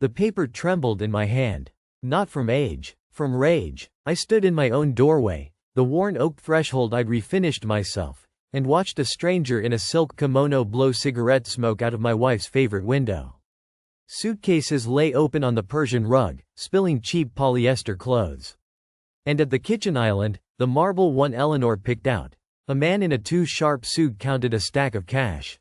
The paper trembled in my hand. Not from age, from rage. I stood in my own doorway, the worn oak threshold I'd refinished myself, and watched a stranger in a silk kimono blow cigarette smoke out of my wife's favorite window. Suitcases lay open on the Persian rug, spilling cheap polyester clothes. And at the kitchen island, the marble one Eleanor picked out, a man in a too-sharp suit counted a stack of cash.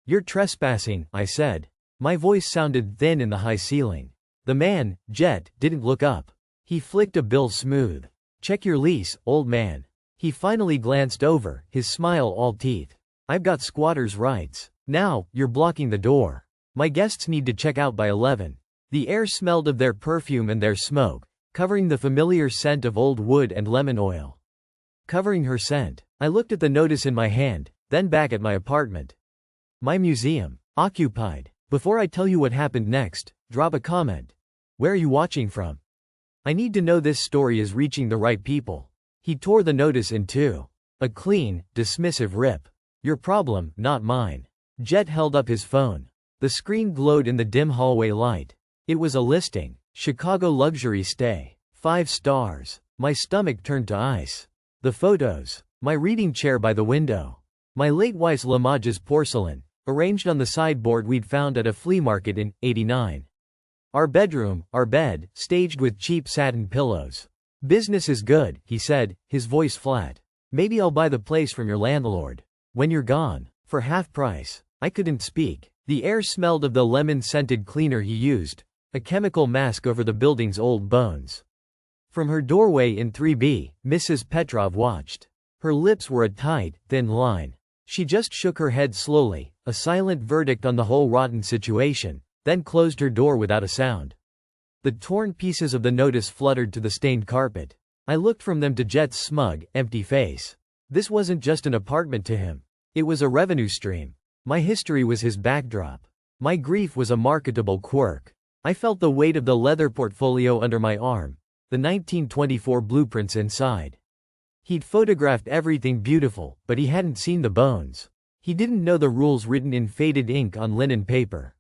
"You're trespassing," I said. My voice sounded thin in the high ceiling. The man, Jett, didn't look up. He flicked a bill smooth. "Check your lease, old man." He finally glanced over, his smile all teeth. "I've got squatter's rights. Now, you're blocking the door. My guests need to check out by 11. The air smelled of their perfume and their smoke, covering the familiar scent of old wood and lemon oil. Covering her scent. I looked at the notice in my hand, then back at my apartment. My museum. Occupied. Before I tell you what happened next, drop a comment. Where are you watching from? I need to know this story is reaching the right people. He tore the notice in two. A clean, dismissive rip. Your problem, not mine. Jett held up his phone. The screen glowed in the dim hallway light. It was a listing. Chicago luxury stay. 5 stars. My stomach turned to ice. The photos. My reading chair by the window. My late wife's Limoges porcelain, arranged on the sideboard we'd found at a flea market in '89. Our bedroom, our bed, staged with cheap satin pillows. "Business is good," he said, his voice flat. "Maybe I'll buy the place from your landlord. When you're gone. For half price." I couldn't speak. The air smelled of the lemon-scented cleaner he used, a chemical mask over the building's old bones. From her doorway in 3B, Mrs. Petrov watched. Her lips were a tight, thin line. She just shook her head slowly, a silent verdict on the whole rotten situation, then closed her door without a sound. The torn pieces of the notice fluttered to the stained carpet. I looked from them to Jett's smug, empty face. This wasn't just an apartment to him. It was a revenue stream. My history was his backdrop. My grief was a marketable quirk. I felt the weight of the leather portfolio under my arm, the 1924 blueprints inside. He'd photographed everything beautiful, but he hadn't seen the bones. He didn't know the rules written in faded ink on linen paper.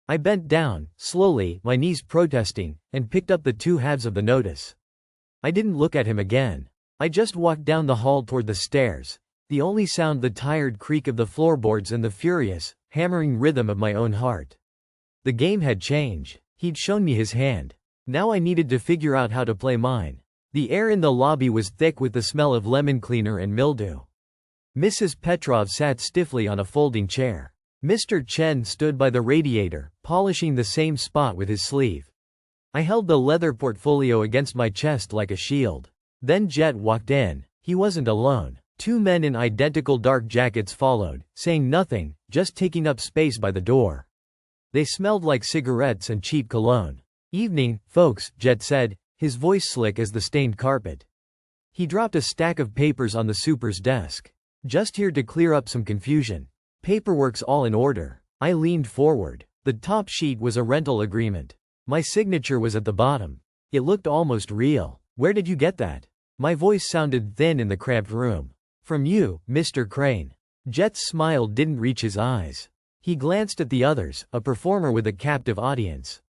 I bent down, slowly, my knees protesting, and picked up the 2 halves of the notice. I didn't look at him again. I just walked down the hall toward the stairs, the only sound the tired creak of the floorboards and the furious, hammering rhythm of my own heart. The game had changed. He'd shown me his hand. Now I needed to figure out how to play mine. The air in the lobby was thick with the smell of lemon cleaner and mildew. Mrs. Petrov sat stiffly on a folding chair. Mr. Chen stood by the radiator, polishing the same spot with his sleeve. I held the leather portfolio against my chest like a shield. Then Jett walked in. He wasn't alone. 2 men in identical dark jackets followed, saying nothing, just taking up space by the door. They smelled like cigarettes and cheap cologne. "Evening, folks," Jett said, his voice slick as the stained carpet. He dropped a stack of papers on the super's desk. "Just here to clear up some confusion. Paperwork's all in order." I leaned forward. The top sheet was a rental agreement. My signature was at the bottom. It looked almost real. "Where did you get that?" My voice sounded thin in the cramped room. "From you, Mr. Crane." Jett's smile didn't reach his eyes. He glanced at the others, a performer with a captive audience.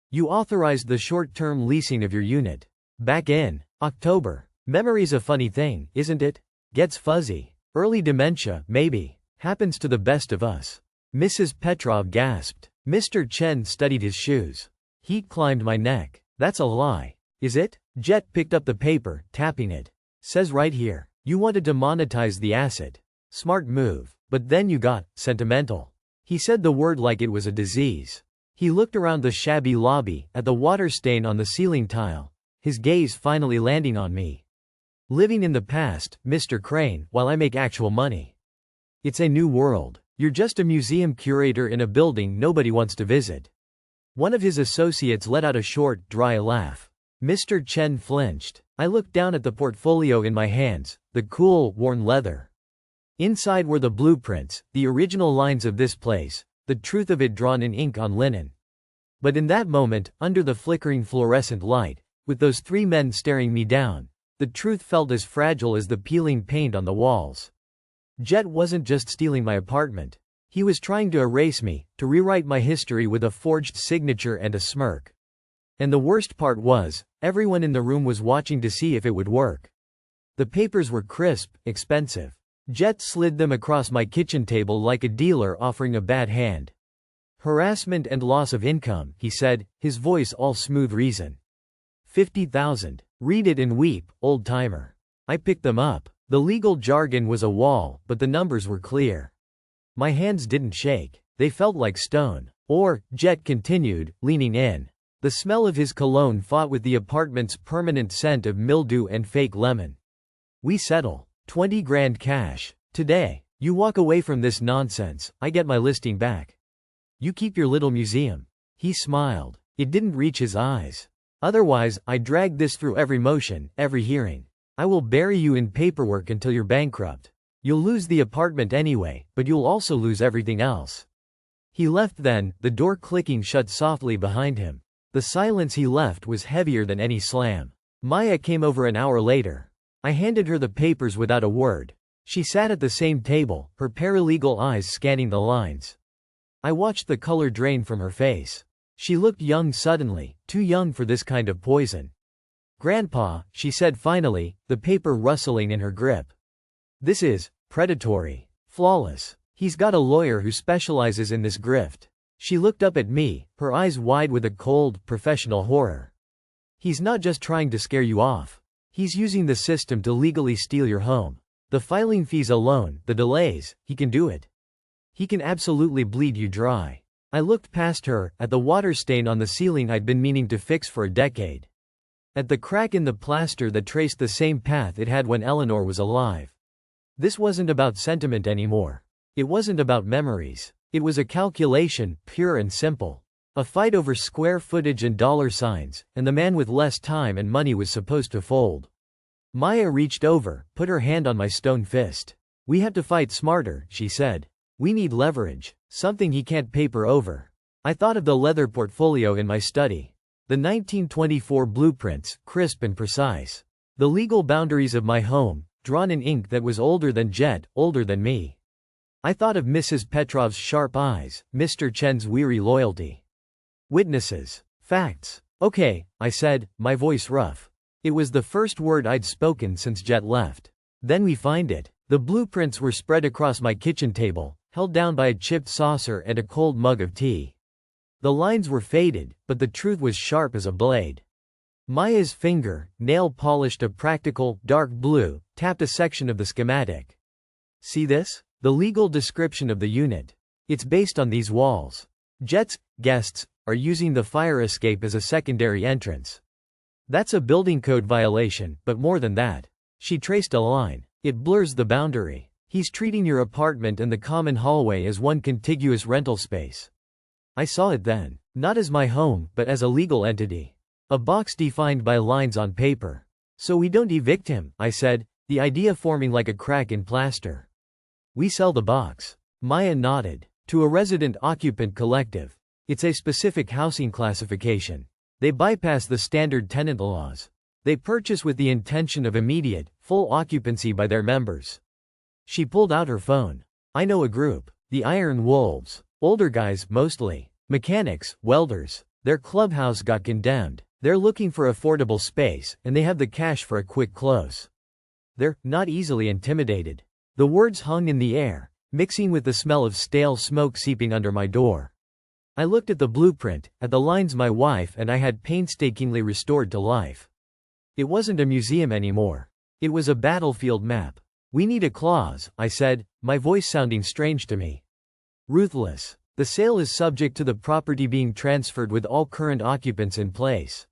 "You authorized the short-term leasing of your unit. Back in October. Memory's a funny thing, isn't it? Gets fuzzy. Early dementia, maybe. Happens to the best of us." Mrs. Petrov gasped. Mr. Chen studied his shoes. Heat climbed my neck. "That's a lie. Is it?" Jett picked up the paper, tapping it. "Says right here. You wanted to monetize the asset. Smart move. But then you got sentimental." He said the word like it was a disease. He looked around the shabby lobby, at the water stain on the ceiling tile, his gaze finally landing on me. "Living in the past, Mr. Crane, while I make actual money. It's a new world. You're just a museum curator in a building nobody wants to visit." One of his associates let out a short, dry laugh. Mr. Chen flinched. I looked down at the portfolio in my hands, the cool, worn leather. Inside were the blueprints, the original lines of this place, the truth of it drawn in ink on linen. But in that moment, under the flickering fluorescent light, with those 3 men staring me down, the truth felt as fragile as the peeling paint on the walls. Jett wasn't just stealing my apartment. He was trying to erase me, to rewrite my history with a forged signature and a smirk. And the worst part was, everyone in the room was watching to see if it would work. The papers were crisp, expensive. Jett slid them across my kitchen table like a dealer offering a bad hand. Harassment and loss of income, he said, his voice all smooth reason. 50,000. Read it and weep, old-timer. I picked them up. The legal jargon was a wall, but the numbers were clear. My hands didn't shake. They felt like stone. Or, Jett continued, leaning in. The smell of his cologne fought with the apartment's permanent scent of mildew and fake lemon. We settle. 20 grand cash. Today. You walk away from this nonsense, I get my listing back. You keep your little museum. He smiled. It didn't reach his eyes. Otherwise, I drag this through every motion, every hearing. I will bury you in paperwork until you're bankrupt. You'll lose the apartment anyway, but you'll also lose everything else. He left then, the door clicking shut softly behind him. The silence he left was heavier than any slam. Maya came over an hour later. I handed her the papers without a word. She sat at the same table, her paralegal eyes scanning the lines. I watched the color drain from her face. She looked young suddenly, too young for this kind of poison. Grandpa, she said finally, the paper rustling in her grip. This is predatory. Flawless. He's got a lawyer who specializes in this grift. She looked up at me, her eyes wide with a cold, professional horror. He's not just trying to scare you off. He's using the system to legally steal your home. The filing fees alone, the delays, he can do it. He can absolutely bleed you dry. I looked past her, at the water stain on the ceiling I'd been meaning to fix for a decade. At the crack in the plaster that traced the same path it had when Eleanor was alive. This wasn't about sentiment anymore. It wasn't about memories. It was a calculation, pure and simple. A fight over square footage and dollar signs, and the man with less time and money was supposed to fold. Maya reached over, put her hand on my stone fist. We have to fight smarter, she said. We need leverage, something he can't paper over. I thought of the leather portfolio in my study. The 1924 blueprints, crisp and precise. The legal boundaries of my home, drawn in ink that was older than Jett, older than me. I thought of Mrs. Petrov's sharp eyes, Mr. Chen's weary loyalty. Witnesses. Facts. Okay, I said, my voice rough. It was the first word I'd spoken since Jett left. Then we find it. The blueprints were spread across my kitchen table, held down by a chipped saucer and a cold mug of tea. The lines were faded, but the truth was sharp as a blade. Maya's finger, nail-polished a practical, dark blue, tapped a section of the schematic. See this? The legal description of the unit. It's based on these walls. Jett's guests are using the fire escape as a secondary entrance. That's a building code violation, but more than that. She traced a line. It blurs the boundary. He's treating your apartment and the common hallway as one contiguous rental space. I saw it then. Not as my home, but as a legal entity. A box defined by lines on paper. So we don't evict him, I said, the idea forming like a crack in plaster. We sell the box. Maya nodded. To a resident occupant collective. It's a specific housing classification. They bypass the standard tenant laws. They purchase with the intention of immediate, full occupancy by their members. She pulled out her phone. I know a group. The Iron Wolves. Older guys, mostly. Mechanics, welders. Their clubhouse got condemned. They're looking for affordable space, and they have the cash for a quick close. They're not easily intimidated. The words hung in the air, mixing with the smell of stale smoke seeping under my door. I looked at the blueprint, at the lines my wife and I had painstakingly restored to life. It wasn't a museum anymore. It was a battlefield map. We need a clause, I said, my voice sounding strange to me. Ruthless. The sale is subject to the property being transferred with all current occupants in place.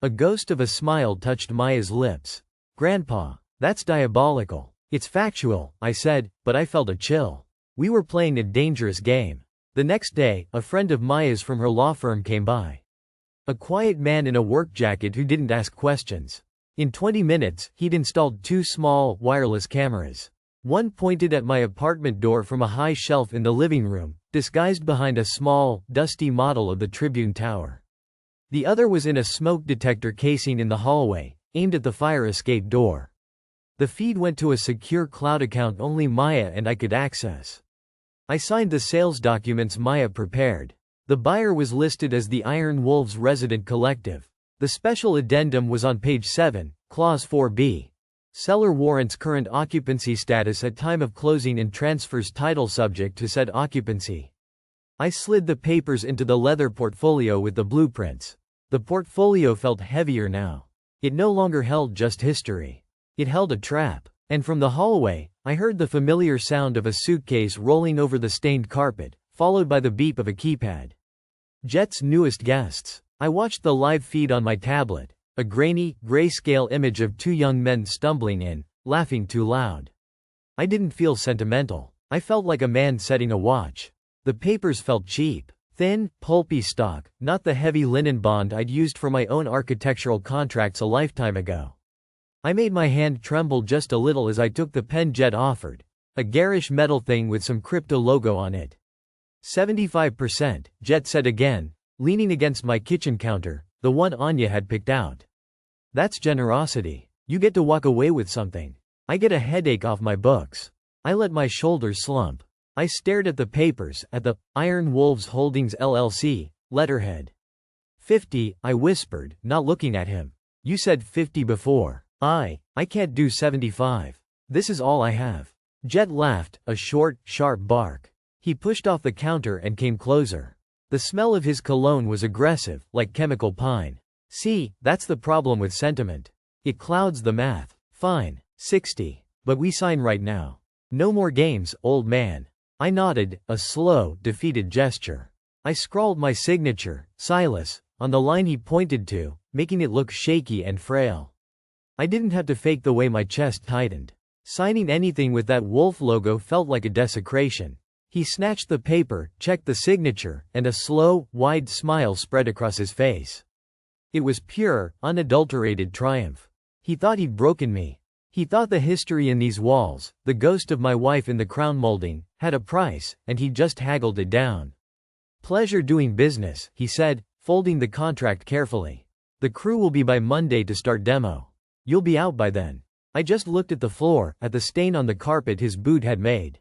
A ghost of a smile touched Maya's lips. Grandpa, that's diabolical. It's factual, I said, but I felt a chill. We were playing a dangerous game. The next day, a friend of Maya's from her law firm came by. A quiet man in a work jacket who didn't ask questions. In 20 minutes, he'd installed 2 small, wireless cameras. One pointed at my apartment door from a high shelf in the living room, disguised behind a small, dusty model of the Tribune Tower. The other was in a smoke detector casing in the hallway, aimed at the fire escape door. The feed went to a secure cloud account only Maya and I could access. I signed the sales documents Maya prepared. The buyer was listed as the Iron Wolves Resident Collective. The special addendum was on page 7, clause 4b. Seller warrants current occupancy status at time of closing and transfers title subject to said occupancy. I slid the papers into the leather portfolio with the blueprints. The portfolio felt heavier now. It no longer held just history. It held a trap. And from the hallway, I heard the familiar sound of a suitcase rolling over the stained carpet, followed by the beep of a keypad. Jett's newest guests. I watched the live feed on my tablet, a grainy, grayscale image of two young men stumbling in, laughing too loud. I didn't feel sentimental. I felt like a man setting a watch. The papers felt cheap. Thin, pulpy stock, not the heavy linen bond I'd used for my own architectural contracts a lifetime ago. I made my hand tremble just a little as I took the pen Jett offered, a garish metal thing with some crypto logo on it. 75%, Jett said again, leaning against my kitchen counter, the one Anya had picked out. That's generosity. You get to walk away with something. I get a headache off my books. I let my shoulders slump. I stared at the papers, at the Iron Wolves Holdings LLC letterhead. 50, I whispered, not looking at him. You said 50 before. I can't do 75. This is all I have. Jett laughed, a short, sharp bark. He pushed off the counter and came closer. The smell of his cologne was aggressive, like chemical pine. See, that's the problem with sentiment. It clouds the math. Fine, 60. But we sign right now. No more games, old man. I nodded, a slow, defeated gesture. I scrawled my signature, Silas, on the line he pointed to, making it look shaky and frail. I didn't have to fake the way my chest tightened. Signing anything with that wolf logo felt like a desecration. He snatched the paper, checked the signature, and a slow, wide smile spread across his face. It was pure, unadulterated triumph. He thought he'd broken me. He thought the history in these walls, the ghost of my wife in the crown molding, had a price, and he'd just haggled it down. Pleasure doing business, he said, folding the contract carefully. The crew will be by Monday to start demo. You'll be out by then. I just looked at the floor, at the stain on the carpet his boot had made.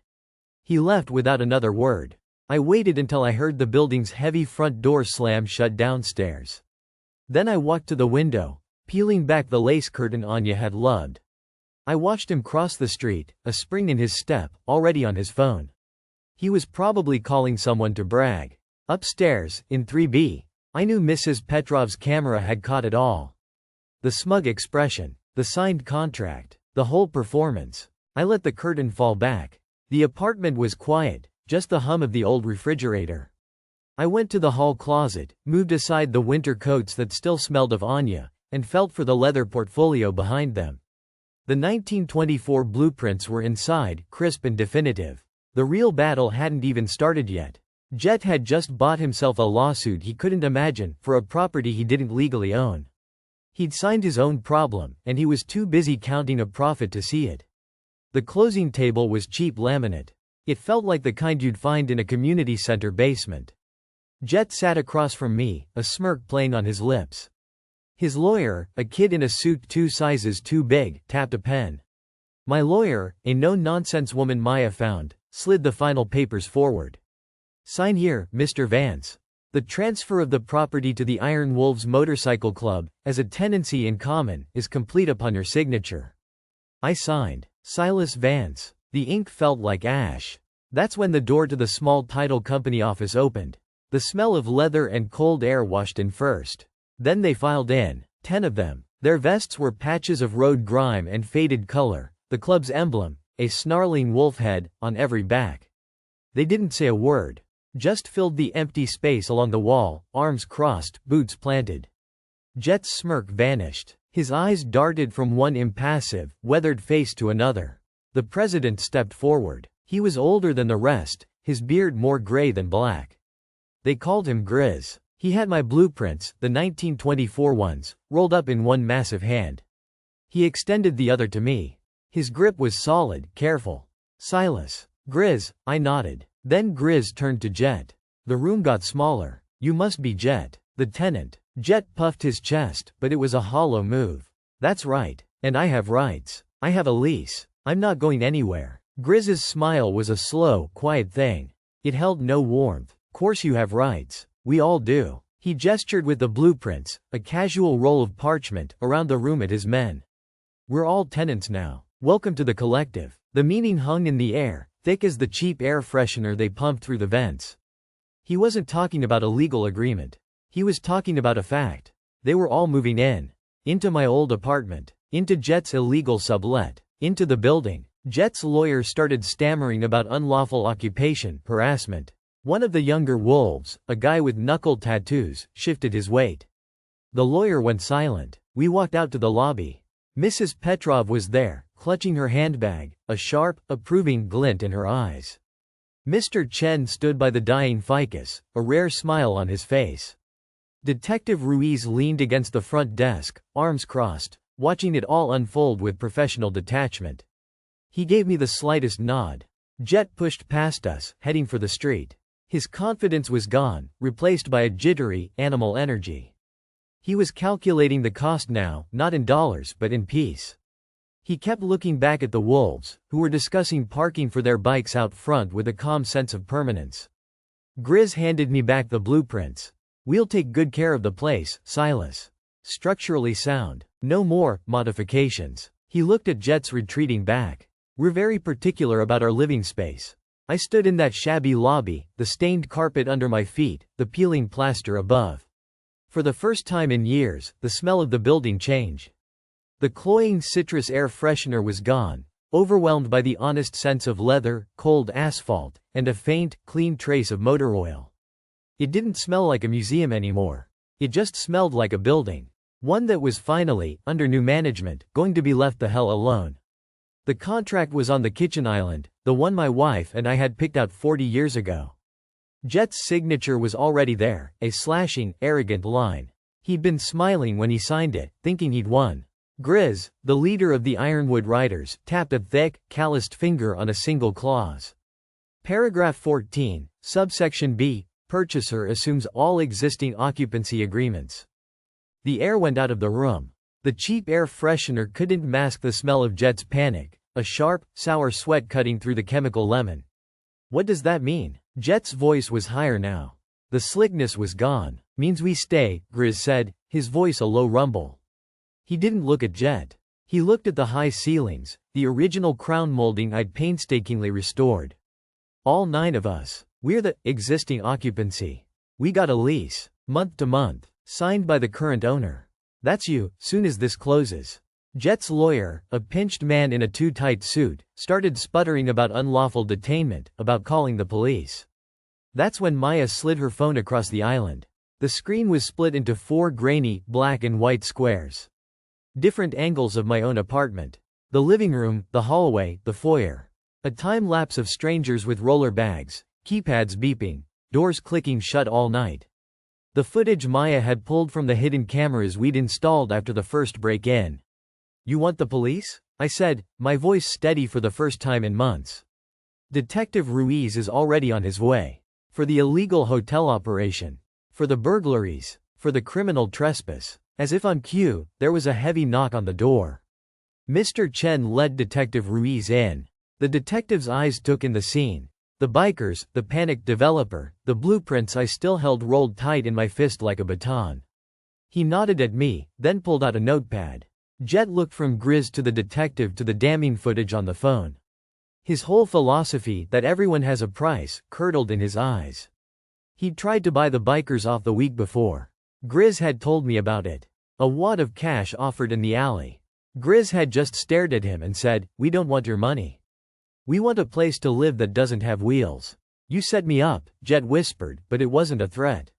He left without another word. I waited until I heard the building's heavy front door slam shut downstairs. Then I walked to the window, peeling back the lace curtain Anya had loved. I watched him cross the street, a spring in his step, already on his phone. He was probably calling someone to brag. Upstairs, in 3B, I knew Mrs. Petrov's camera had caught it all. The smug expression, the signed contract, the whole performance. I let the curtain fall back. The apartment was quiet, just the hum of the old refrigerator. I went to the hall closet, moved aside the winter coats that still smelled of Anya, and felt for the leather portfolio behind them. The 1924 blueprints were inside, crisp and definitive. The real battle hadn't even started yet. Jett had just bought himself a lawsuit he couldn't imagine, for a property he didn't legally own. He'd signed his own problem, and he was too busy counting a profit to see it. The closing table was cheap laminate. It felt like the kind you'd find in a community center basement. Jett sat across from me, a smirk playing on his lips. His lawyer, a kid in a suit 2 sizes too big, tapped a pen. My lawyer, a no-nonsense woman Maya found, slid the final papers forward. Sign here, Mr. Vance. The transfer of the property to the Iron Wolves Motorcycle Club, as a tenancy in common, is complete upon your signature. I signed. Silas Vance. The ink felt like ash. That's when the door to the small title company office opened. The smell of leather and cold air washed in first. Then they filed in, 10 of them. Their vests were patches of road grime and faded color, the club's emblem, a snarling wolf head, on every back. They didn't say a word. Just filled the empty space along the wall, arms crossed, boots planted. Jett's smirk vanished. His eyes darted from one impassive, weathered face to another. The president stepped forward. He was older than the rest, his beard more gray than black. They called him Grizz. He had my blueprints, the 1924 ones, rolled up in one massive hand. He extended the other to me. His grip was solid, careful. Silas. Grizz, I nodded. Then Grizz turned to Jett. The room got smaller. You must be Jett, the tenant. Jett puffed his chest, but it was a hollow move. That's right. And I have rights. I have a lease. I'm not going anywhere. Grizz's smile was a slow, quiet thing. It held no warmth. Course you have rights. We all do. He gestured with the blueprints, a casual roll of parchment, around the room at his men. We're all tenants now. Welcome to the collective. The meaning hung in the air, thick as the cheap air freshener they pumped through the vents. He wasn't talking about a legal agreement. He was talking about a fact. They were all moving in. Into my old apartment. Into Jett's illegal sublet. Into the building. Jett's lawyer started stammering about unlawful occupation, harassment. One of the younger wolves, a guy with knuckle tattoos, shifted his weight. The lawyer went silent. We walked out to the lobby. Mrs. Petrov was there, clutching her handbag, a sharp, approving glint in her eyes. Mr. Chen stood by the dying ficus, a rare smile on his face. Detective Ruiz leaned against the front desk, arms crossed, watching it all unfold with professional detachment. He gave me the slightest nod. Jett pushed past us, heading for the street. His confidence was gone, replaced by a jittery, animal energy. He was calculating the cost now, not in dollars but in peace. He kept looking back at the wolves, who were discussing parking for their bikes out front with a calm sense of permanence. Grizz handed me back the blueprints. We'll take good care of the place, Silas. Structurally sound. No more modifications. He looked at Jett's retreating back. We're very particular about our living space. I stood in that shabby lobby, the stained carpet under my feet, the peeling plaster above. For the first time in years, the smell of the building changed. The cloying citrus air freshener was gone, overwhelmed by the honest sense of leather, cold asphalt, and a faint, clean trace of motor oil. It didn't smell like a museum anymore. It just smelled like a building. One that was finally, under new management, going to be left the hell alone. The contract was on the kitchen island, the one my wife and I had picked out 40 years ago. Jett's signature was already there, a slashing, arrogant line. He'd been smiling when he signed it, thinking he'd won. Grizz, the leader of the Ironwood Riders, tapped a thick, calloused finger on a single clause. Paragraph 14, subsection B, purchaser assumes all existing occupancy agreements. The air went out of the room. The cheap air freshener couldn't mask the smell of Jett's panic, a sharp, sour sweat cutting through the chemical lemon. What does that mean? Jett's voice was higher now. The slickness was gone. Means we stay, Grizz said, his voice a low rumble. He didn't look at Jett. He looked at the high ceilings, the original crown molding I'd painstakingly restored. All 9 of us. We're the existing occupancy. We got a lease, month to month, signed by the current owner. That's you, soon as this closes. Jett's lawyer, a pinched man in a too-tight suit, started sputtering about unlawful detainment, about calling the police. That's when Maya slid her phone across the island. The screen was split into 4 grainy, black and white squares. Different angles of my own apartment. The living room, the hallway, the foyer. A time lapse of strangers with roller bags, keypads beeping, doors clicking shut all night. The footage Maya had pulled from the hidden cameras we'd installed after the first break-in. You want the police? I said, my voice steady for the first time in months. Detective Ruiz is already on his way. For the illegal hotel operation. For the burglaries. For the criminal trespass. As if on cue, there was a heavy knock on the door. Mr. Chen led Detective Ruiz in. The detective's eyes took in the scene. The bikers, the panicked developer, the blueprints I still held rolled tight in my fist like a baton. He nodded at me, then pulled out a notepad. Jett looked from Grizz to the detective to the damning footage on the phone. His whole philosophy, that everyone has a price, curdled in his eyes. He'd tried to buy the bikers off the week before. Grizz had told me about it. A wad of cash offered in the alley. Grizz had just stared at him and said, "We don't want your money. We want a place to live that doesn't have wheels." "You set me up," Jett whispered, but it wasn't a threat.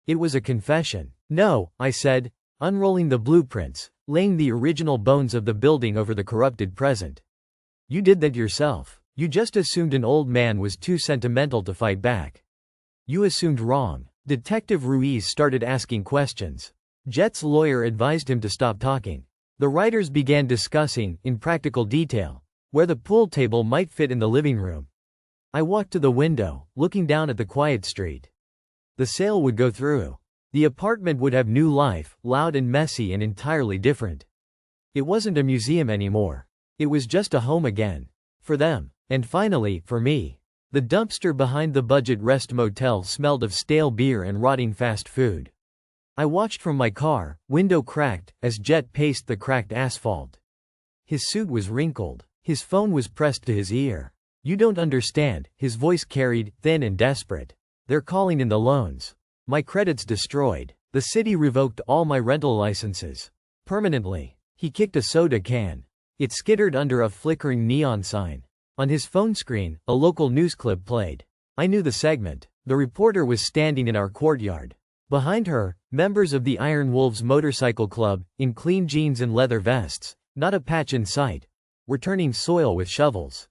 It was a confession. "No," I said, unrolling the blueprints, laying the original bones of the building over the corrupted present. "You did that yourself. You just assumed an old man was too sentimental to fight back. You assumed wrong." Detective Ruiz started asking questions. Jett's lawyer advised him to stop talking. The writers began discussing, in practical detail, where the pool table might fit in the living room. I walked to the window, looking down at the quiet street. The sale would go through. The apartment would have new life, loud and messy and entirely different. It wasn't a museum anymore. It was just a home again. For them. And finally, for me, the dumpster behind the budget rest motel smelled of stale beer and rotting fast food. I watched from my car, window cracked, as Jett paced the cracked asphalt. His suit was wrinkled. His phone was pressed to his ear. "You don't understand," his voice carried, thin and desperate. "They're calling in the loans. My credit's destroyed. The city revoked all my rental licenses. Permanently." He kicked a soda can. It skittered under a flickering neon sign. On his phone screen, a local news clip played. I knew the segment. The reporter was standing in our courtyard. Behind her, members of the Iron Wolves motorcycle club, in clean jeans and leather vests, not a patch in sight, were turning soil with shovels.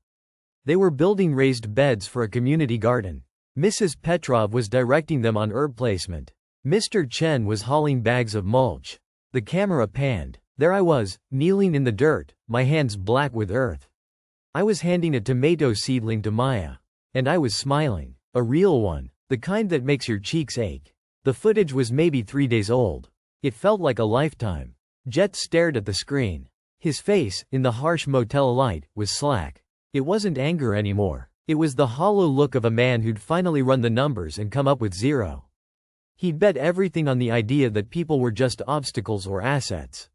They were building raised beds for a community garden. Mrs. Petrov was directing them on herb placement. Mr. Chen was hauling bags of mulch. The camera panned. There I was, kneeling in the dirt, my hands black with earth. I was handing a tomato seedling to Maya. And I was smiling. A real one. The kind that makes your cheeks ache. The footage was maybe 3 days old. It felt like a lifetime. Jett stared at the screen. His face, in the harsh motel light, was slack. It wasn't anger anymore. It was the hollow look of a man who'd finally run the numbers and come up with zero. He'd bet everything on the idea that people were just obstacles or assets.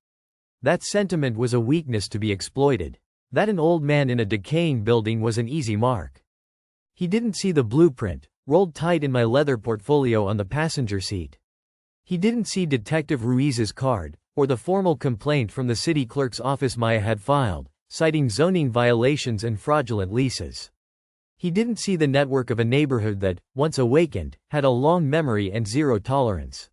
That sentiment was a weakness to be exploited. That an old man in a decaying building was an easy mark. He didn't see the blueprint, rolled tight in my leather portfolio on the passenger seat. He didn't see Detective Ruiz's card, or the formal complaint from the city clerk's office Maya had filed, citing zoning violations and fraudulent leases. He didn't see the network of a neighborhood that, once awakened, had a long memory and zero tolerance.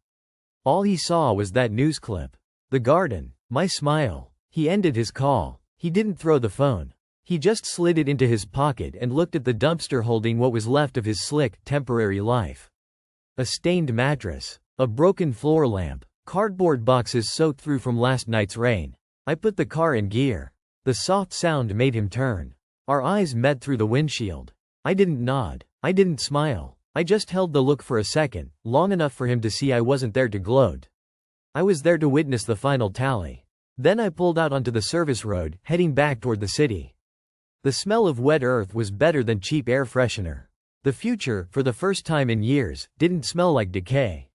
All he saw was that news clip. The garden. My smile. He ended his call. He didn't throw the phone. He just slid it into his pocket and looked at the dumpster holding what was left of his slick, temporary life. A stained mattress. A broken floor lamp. Cardboard boxes soaked through from last night's rain. I put the car in gear. The soft sound made him turn. Our eyes met through the windshield. I didn't nod. I didn't smile. I just held the look for a second, long enough for him to see I wasn't there to gloat. I was there to witness the final tally. Then I pulled out onto the service road, heading back toward the city. The smell of wet earth was better than cheap air freshener. The future, for the first time in years, didn't smell like decay.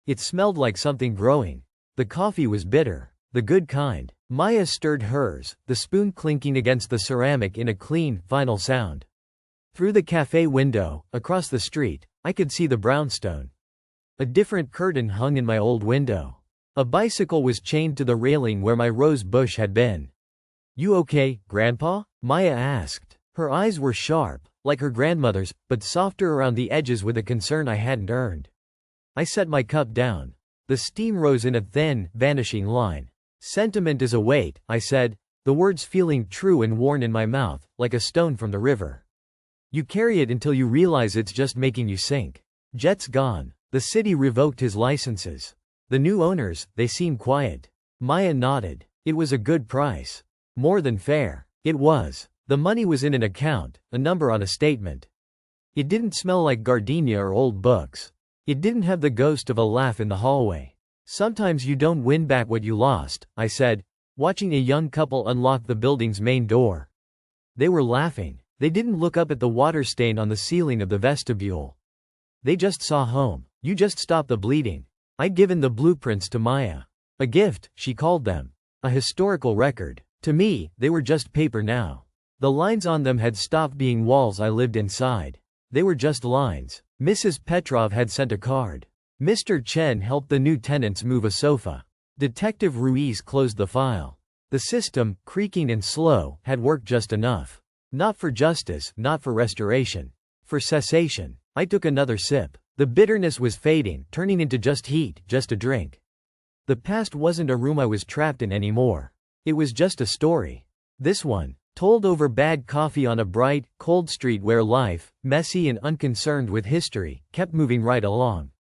It smelled like something growing. The coffee was bitter. The good kind. Maya stirred hers, the spoon clinking against the ceramic in a clean, final sound. Through the cafe window, across the street, I could see the brownstone. A different curtain hung in my old window. A bicycle was chained to the railing where my rose bush had been. "You okay, Grandpa?" Maya asked. Her eyes were sharp, like her grandmother's, but softer around the edges with a concern I hadn't earned. I set my cup down. The steam rose in a thin, vanishing line. "Sentiment is a weight," I said, the words feeling true and worn in my mouth, like a stone from the river. "You carry it until you realize it's just making you sink." Jett's gone. The city revoked his licenses. The new owners, they seem quiet. Maya nodded. It was a good price. More than fair. It was. The money was in an account, a number on a statement. It didn't smell like gardenia or old books. It didn't have the ghost of a laugh in the hallway. "Sometimes you don't win back what you lost," I said, watching a young couple unlock the building's main door. They were laughing. They didn't look up at the water stain on the ceiling of the vestibule. They just saw home. "You just stopped the bleeding." I'd given the blueprints to Maya. A gift, she called them. A historical record. To me, they were just paper now. The lines on them had stopped being walls I lived inside. They were just lines. Mrs. Petrov had sent a card. Mr. Chen helped the new tenants move a sofa. Detective Ruiz closed the file. The system, creaking and slow, had worked just enough. Not for justice, not for restoration. For cessation. I took another sip. The bitterness was fading, turning into just heat, just a drink. The past wasn't a room I was trapped in anymore. It was just a story. This one, told over bad coffee on a bright, cold street where life, messy and unconcerned with history, kept moving right along.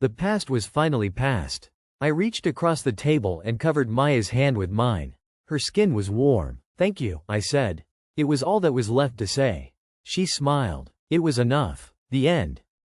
The past was finally past. I reached across the table and covered Maya's hand with mine. Her skin was warm. "Thank you," I said. It was all that was left to say. She smiled. It was enough. The end.